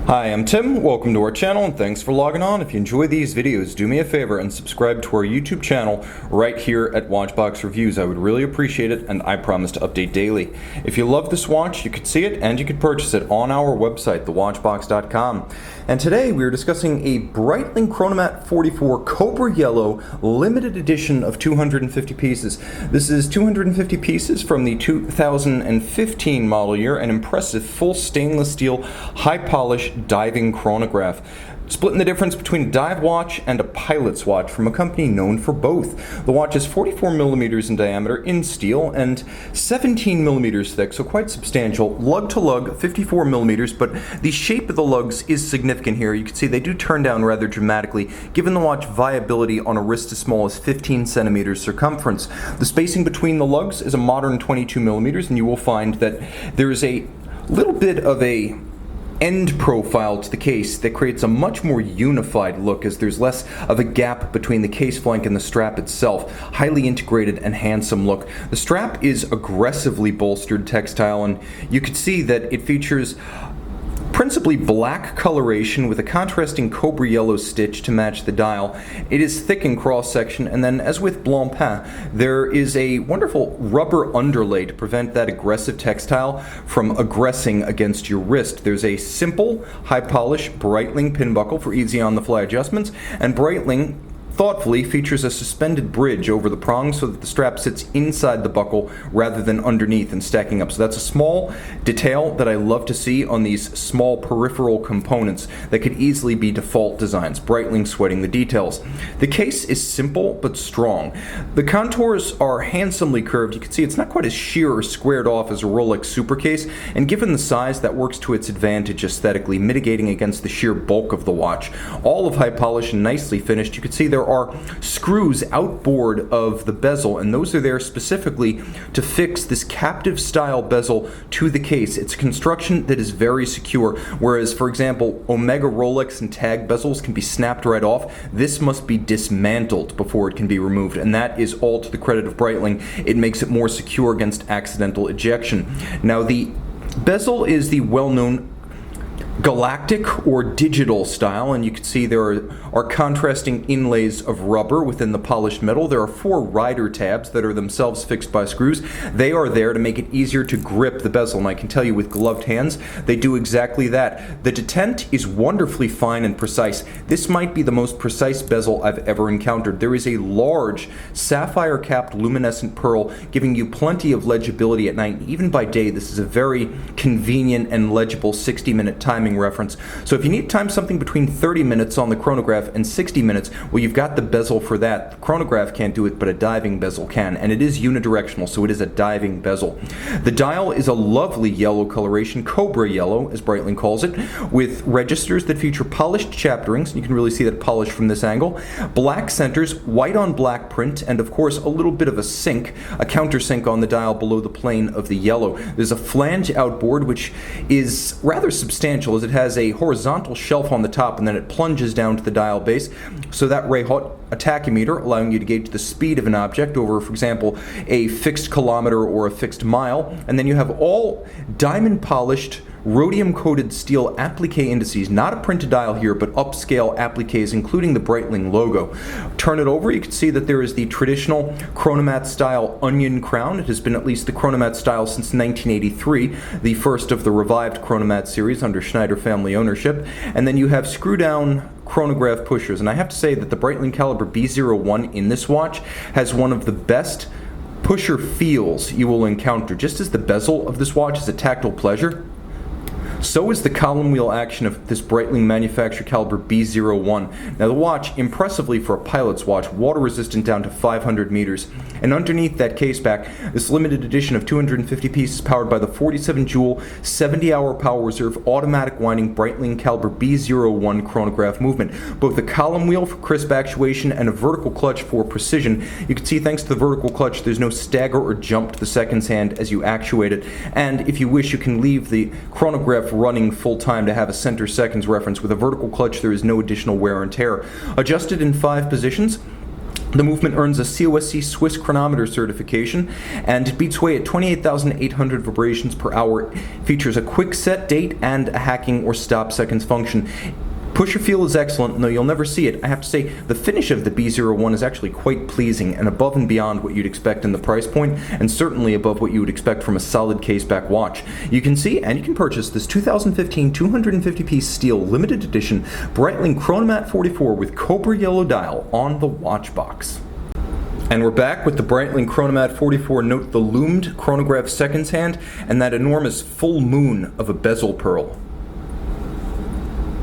Hi, I'm Tim. Welcome to our channel and thanks for logging on. If you enjoy these videos, do me a favor and subscribe to our YouTube channel right here at Watchbox Reviews. I would really appreciate it and I promise to update daily. If you love this watch, you could see it and you could purchase it on our website, thewatchbox.com. And today we are discussing a Breitling Chronomat 44 Cobra Yellow limited edition of 250 pieces. This is 250 pieces from the 2015 model year, an impressive full stainless steel, high polish diving chronograph. Splitting the difference between a dive watch and a pilot's watch from a company known for both. The watch is 44 millimeters in diameter in steel and 17 millimeters thick, so quite substantial. Lug-to-lug, 54 millimeters, but the shape of the lugs is significant here. You can see they do turn down rather dramatically, giving the watch viability on a wrist as small as 15 centimeters circumference. The spacing between the lugs is a modern 22 millimeters, and you will find that there is a little bit of a end profile to the case that creates a much more unified look, as there's less of a gap between the case flank and the strap itself. Highly integrated and handsome look. The strap is aggressively bolstered textile, and you can see that it features principally black coloration with a contrasting cobra yellow stitch to match the dial. It is thick in cross section, and then as with Blancpain, there is a wonderful rubber underlay to prevent that aggressive textile from aggressing against your wrist. There's a simple high polish Breitling pin buckle for easy on the fly adjustments, and Breitling thoughtfully features a suspended bridge over the prongs so that the strap sits inside the buckle rather than underneath and stacking up. So that's a small detail that I love to see on these small peripheral components that could easily be default designs. Breitling sweating the details. The case is simple but strong. The contours are handsomely curved. You can see it's not quite as sheer or squared off as a Rolex Super case, and given the size, that works to its advantage aesthetically, mitigating against the sheer bulk of the watch. All of high polish and nicely finished. You can see there are screws outboard of the bezel, and those are there specifically to fix this captive style bezel to the case. It's a construction that is very secure, whereas for example Omega Rolex and tag bezels can be snapped right off. This must be dismantled before it can be removed, and that is all to the credit of Breitling. It makes it more secure against accidental ejection. Now the bezel is the well-known galactic or digital style, and you can see there are contrasting inlays of rubber within the polished metal. There are 4 rider tabs that are themselves fixed by screws. They are there to make it easier to grip the bezel, and I can tell you with gloved hands they do exactly that. The detent is wonderfully fine and precise. This might be the most precise bezel I've ever encountered. There is a large sapphire capped luminescent pearl giving you plenty of legibility at night. Even by day, this is a very convenient and legible 60-minute timing reference. So if you need to time something between 30 minutes on the chronograph and 60 minutes, well, you've got the bezel for that. The chronograph can't do it, but a diving bezel can, and it is unidirectional, so it is a diving bezel. The dial is a lovely yellow coloration, Cobra yellow as Breitling calls it, with registers that feature polished chapterings. You can really see that polish from this angle. Black centers, white on black print, and of course a little bit of a sink, a countersink on the dial below the plane of the yellow. There's a flange outboard which is rather substantial, as it has a horizontal shelf on the top and then it plunges down to the dial base. So that a tachymeter, allowing you to gauge the speed of an object over, for example, a fixed kilometer or a fixed mile. And then you have all diamond polished rhodium-coated steel applique indices, not a printed dial here, but upscale appliques, including the Breitling logo. Turn it over, you can see that there is the traditional Chronomat style onion crown. It has been at least the Chronomat style since 1983, the first of the revived Chronomat series under Schneider family ownership. And then you have screw-down chronograph pushers, and I have to say that the Breitling caliber B01 in this watch has one of the best pusher feels you will encounter. Just as the bezel of this watch is a tactile pleasure, so is the column wheel action of this Breitling manufacturer caliber B01. Now the watch, impressively for a pilot's watch, water resistant down to 500 meters. And underneath that case back, this limited edition of 250 pieces powered by the 47 joule, 70-hour power reserve, automatic winding Breitling caliber B01 chronograph movement. Both a column wheel for crisp actuation and a vertical clutch for precision. You can see thanks to the vertical clutch there's no stagger or jump to the seconds hand as you actuate it. And if you wish, you can leave the chronograph running full time to have a center seconds reference. With a vertical clutch there is no additional wear and tear. Adjusted in 5 positions. The movement earns a COSC Swiss Chronometer certification, and it beats away at 28,800 vibrations per hour. It features a quick set date and a hacking or stop seconds function. Pusher feel is excellent, though you'll never see it. I have to say, the finish of the B01 is actually quite pleasing and above and beyond what you'd expect in the price point, and certainly above what you would expect from a solid caseback watch. You can see and you can purchase this 2015 250-piece steel limited edition Breitling Chronomat 44 with Cobra yellow dial on the watch box. And we're back with the Breitling Chronomat 44. Note the loomed chronograph seconds hand and that enormous full moon of a bezel pearl.